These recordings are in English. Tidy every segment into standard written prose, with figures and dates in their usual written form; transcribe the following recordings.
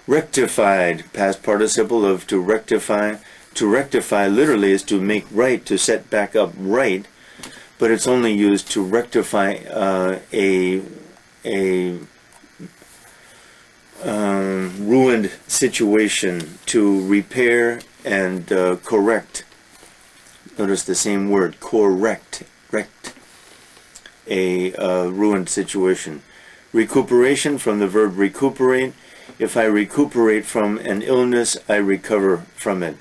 Rectified, past participle of to rectify. To rectify literally is to make right, to set back up right, but it's only used to rectify a ruined situation, to repair and correct. Notice the same word, correct, a ruined situation. Recuperation, from the verb recuperate. If I recuperate from an illness, I recover from it.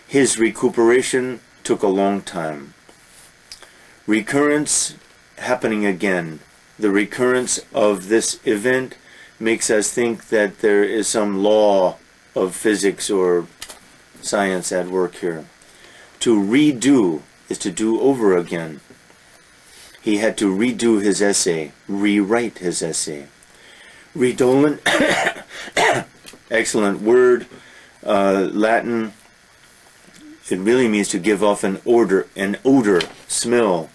His recuperation took a long time. Recurrence, happening again. The recurrence of this event makes us think that there is some law of physics or science at work here. To redo is to do over again. He had to redo his essay, rewrite his essay. Redolent, excellent word, Latin. It really means to give off an odor, smell.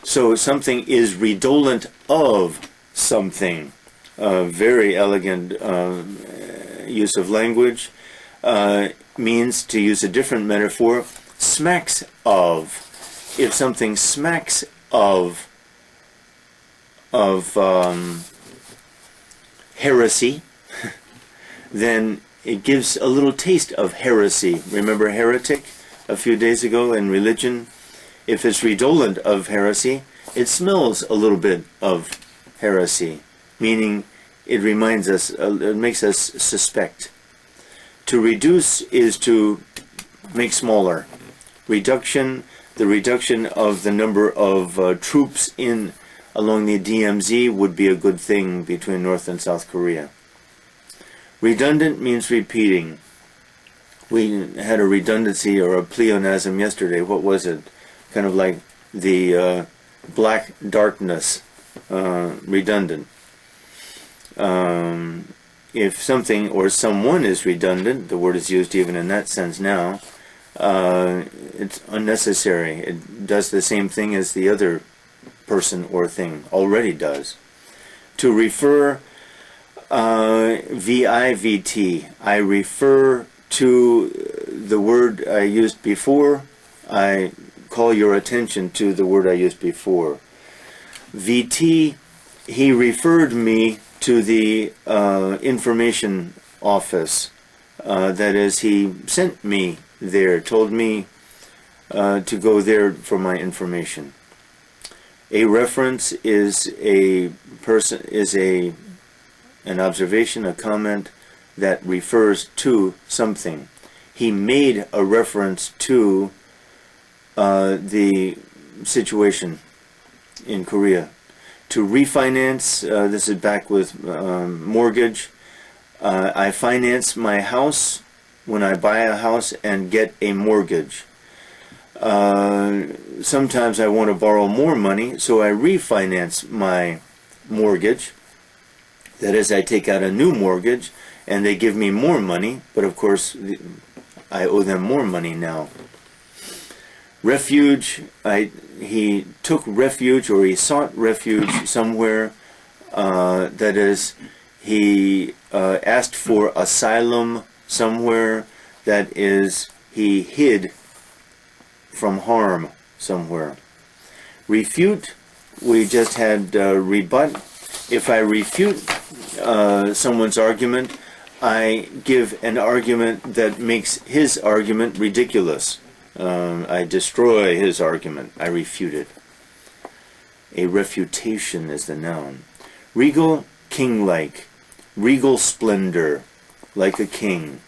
So something is redolent of something. Very elegant use of language. Means, to use a different metaphor, smacks of. If something smacks of heresy, then it gives a little taste of heresy. Remember heretic a few days ago in religion? If it's redolent of heresy, it smells a little bit of heresy, meaning it reminds us, it makes us suspect. To reduce is to make smaller. Reduction, the reduction of the number of troops in along the DMZ would be a good thing between North and South Korea. Redundant means repeating. We had a redundancy or a pleonasm yesterday. What was it? Kind of like the black darkness, redundant. If something or someone is redundant, the word is used even in that sense now, it's unnecessary. It does the same thing as the other person or thing already does. To refer, VIVT, I refer to the word I used before. I call your attention to the word I used before. VT, he referred me to the information office. That is, he sent me there, told me to go there for my information. A reference is an observation, a comment that refers to something. He made a reference to the situation in Korea. To refinance, this is back with mortgage. I finance my house when I buy a house and get a mortgage. Sometimes I want to borrow more money, so I refinance my mortgage. That is, I take out a new mortgage and they give me more money, but of course I owe them more money now. Refuge, he took refuge, or he sought refuge somewhere. That is, he asked for asylum somewhere. That is, he hid from harm somewhere. Refute, we just had rebut. If I refute someone's argument, I give an argument that makes his argument ridiculous. I destroy his argument. I refute it. A refutation is the noun. Regal, king-like. Regal splendor, like a king.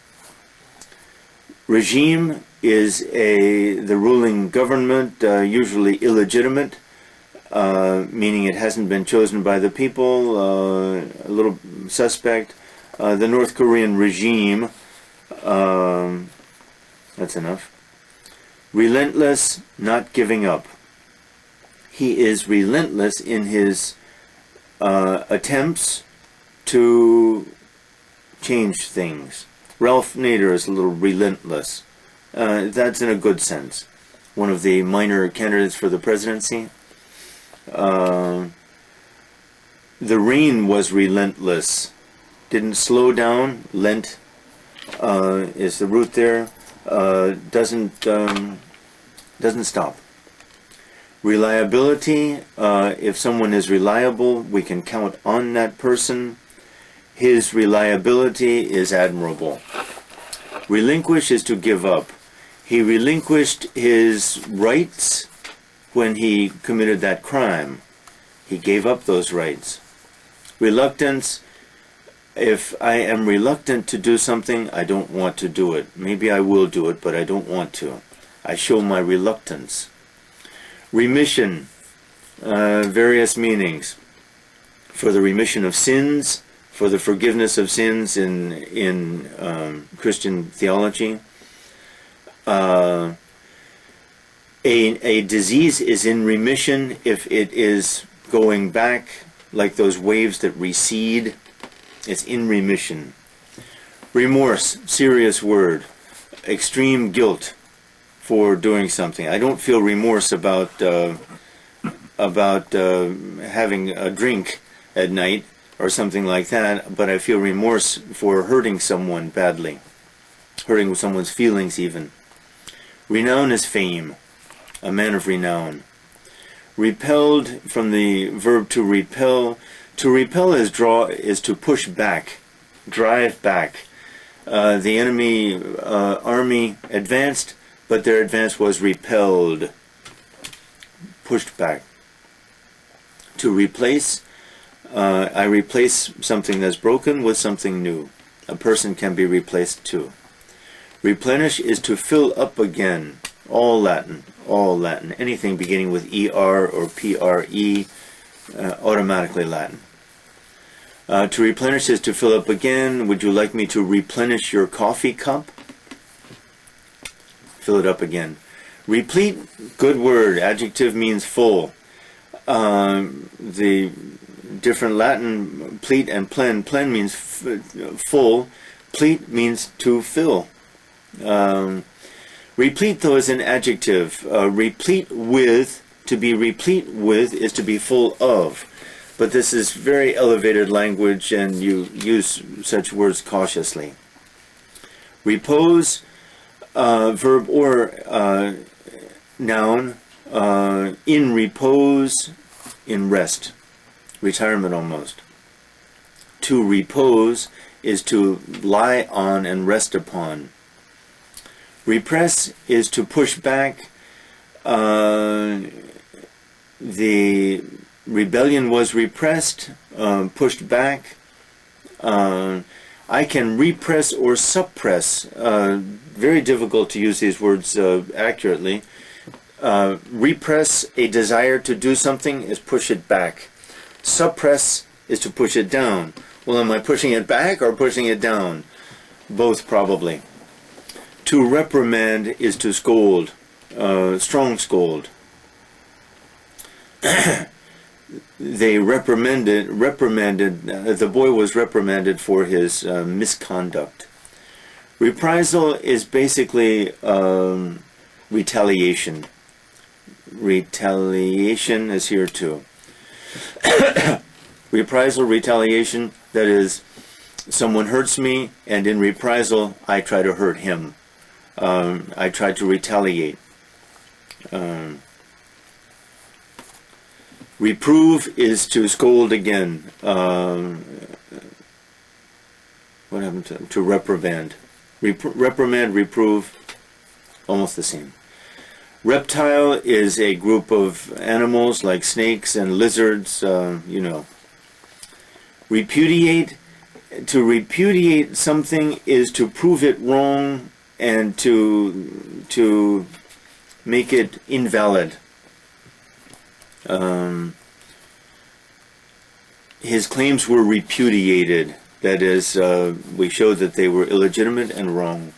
Regime is the ruling government, usually illegitimate, meaning it hasn't been chosen by the people, a little suspect. The North Korean regime, that's enough. Relentless, not giving up. He is relentless in his attempts to change things. Ralph Nader is a little relentless. That's in a good sense. One of the minor candidates for the presidency. The rain was relentless. Didn't slow down, lent is the root there. Doesn't stop. Reliability, if someone is reliable, we can count on that person. His reliability is admirable. Relinquish is to give up. He relinquished his rights when he committed that crime. He gave up those rights. Reluctance, if I am reluctant to do something, I don't want to do it. Maybe I will do it, but I don't want to. I show my reluctance. Remission, various meanings. For the remission of sins, for the forgiveness of sins in Christian theology. A disease is in remission if it is going back, like those waves that recede. It's in remission. Remorse, serious word. Extreme guilt for doing something. I don't feel remorse about having a drink at night or something like that, but I feel remorse for hurting someone badly, hurting someone's feelings even. Renown is fame, a man of renown. Repelled, from the verb to repel. To repel is to push back, drive back. The enemy army advanced, but their advance was repelled, pushed back. To replace, I replace something that's broken with something new. A person can be replaced too. Replenish is to fill up again. All Latin, all Latin. Anything beginning with ER or PRE, automatically Latin. To replenish is to fill up again. Would you like me to replenish your coffee cup? Fill it up again. Replete, good word. Adjective means full. The different Latin, plete and plen. Plen means full. Plete means to fill. Replete, though, is an adjective. Replete with, to be replete with, is to be full of. But this is very elevated language, and you use such words cautiously. Repose, verb or noun, in repose, in rest, retirement almost. To repose is to lie on and rest upon. Repress is to push back. The rebellion was repressed, pushed back. I can repress or suppress. Very difficult to use these words accurately. Repress a desire to do something is push it back. Suppress is to push it down. Well, am I pushing it back or pushing it down? Both, probably. To reprimand is to scold, strong scold. They reprimanded, the boy was reprimanded for his misconduct. Reprisal is basically retaliation. Retaliation is here too. Reprisal, retaliation, that is, someone hurts me, and in reprisal, I try to hurt him. I try to retaliate. Reprove is to scold again. What happened to reprimand? Reprimand, reprove, almost the same. Reptile is a group of animals like snakes and lizards, you know. Repudiate, to repudiate something is to prove it wrong and to make it invalid. His claims were repudiated. That is, we showed that they were illegitimate and wrong.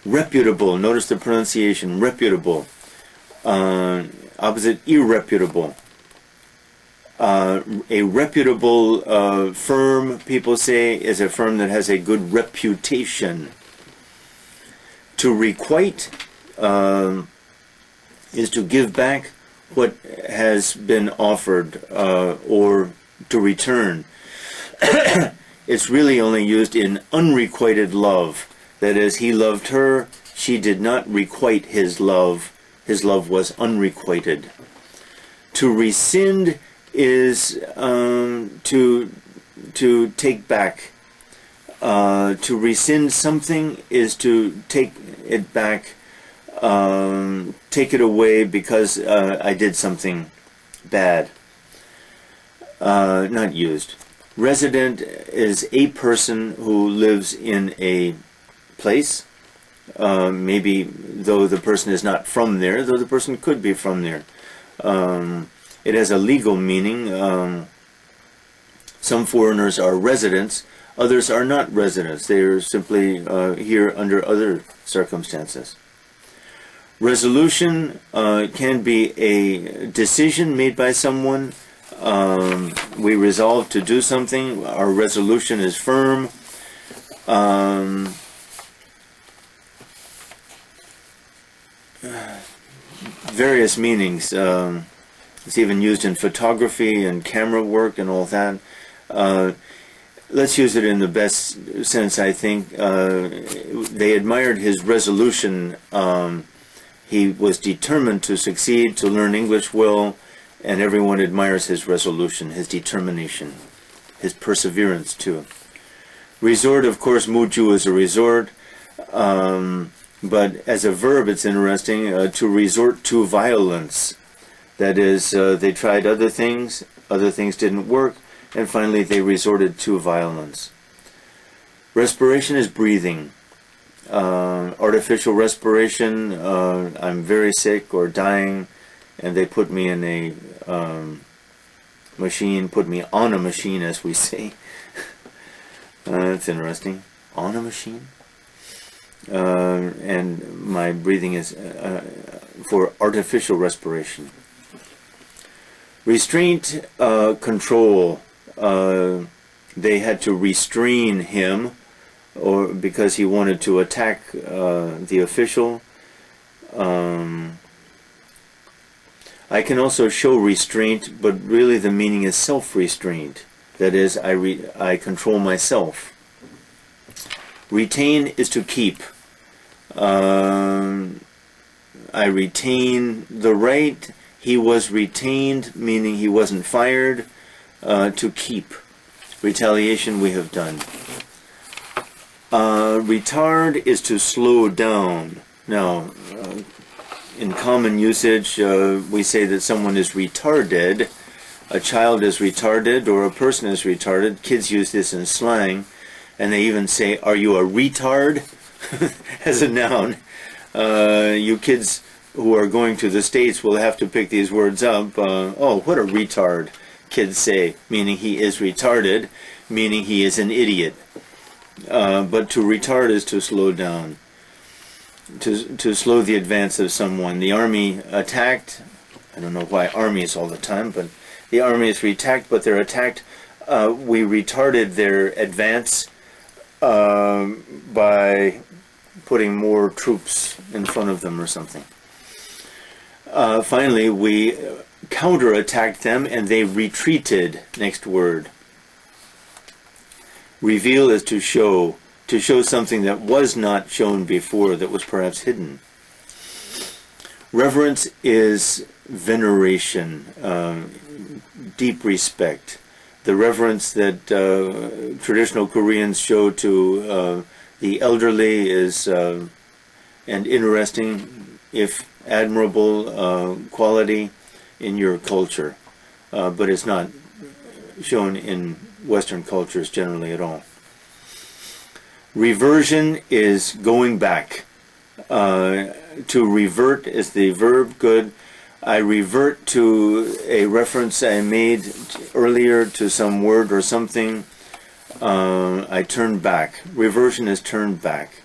Reputable, notice the pronunciation, reputable. Opposite, irreputable. A reputable firm, people say, is a firm that has a good reputation. To requite is to give back what has been offered, or to return. It's really only used in unrequited love. That is, he loved her, she did not requite his love was unrequited. To rescind is to take back. To rescind something is to take it back, take it away because I did something bad. Not used. Resident is a person who lives in a place, maybe though the person is not from there, though the person could be from there. It has a legal meaning. Some foreigners are residents, others are not residents. They are simply here under other circumstances. Resolution can be a decision made by someone. We resolve to do something. Our resolution is firm. Various meanings. It's even used in photography and camera work and all that. Let's use it in the best sense, I think. They admired his resolution. He was determined to succeed, to learn English well, and everyone admires his resolution, his determination, his perseverance too. Resort, of course, muju is a resort, but as a verb it's interesting, to resort to violence. That is, they tried other things didn't work, and finally they resorted to violence. Respiration is breathing. Artificial respiration, I'm very sick or dying, and they put me in a machine, put me on a machine, as we say. That's interesting. On a machine? And my breathing is for artificial respiration. Restraint, control. They had to restrain him, or because he wanted to attack the official. I can also show restraint, but really the meaning is self-restraint. That is, I control myself. Retain is to keep. I retain the right. He was retained, meaning he wasn't fired. To keep. Retaliation we have done. Retard is to slow down. Now, in common usage, we say that someone is retarded. A child is retarded, or a person is retarded. Kids use this in slang, and they even say, "Are you a retard?" as a noun. You kids who are going to the States will have to pick these words up. Oh, what a retard, kids say, meaning he is retarded, meaning he is an idiot. But to retard is to slow down, to slow the advance of someone. The army attacked. I don't know why armies all the time, but the army is attacked, but they're attacked. We retarded their advance by putting more troops in front of them or something. Finally, we counterattacked them and they retreated. Next word. Reveal is to show something that was not shown before, that was perhaps hidden. Reverence is veneration, deep respect. The reverence that traditional Koreans show to the elderly is an interesting, if admirable, quality in your culture, but it's not shown in Western cultures generally at all. Reversion is going back. To revert is the verb, good. I revert to a reference I made earlier to some word or something. I turn back. Reversion is turned back.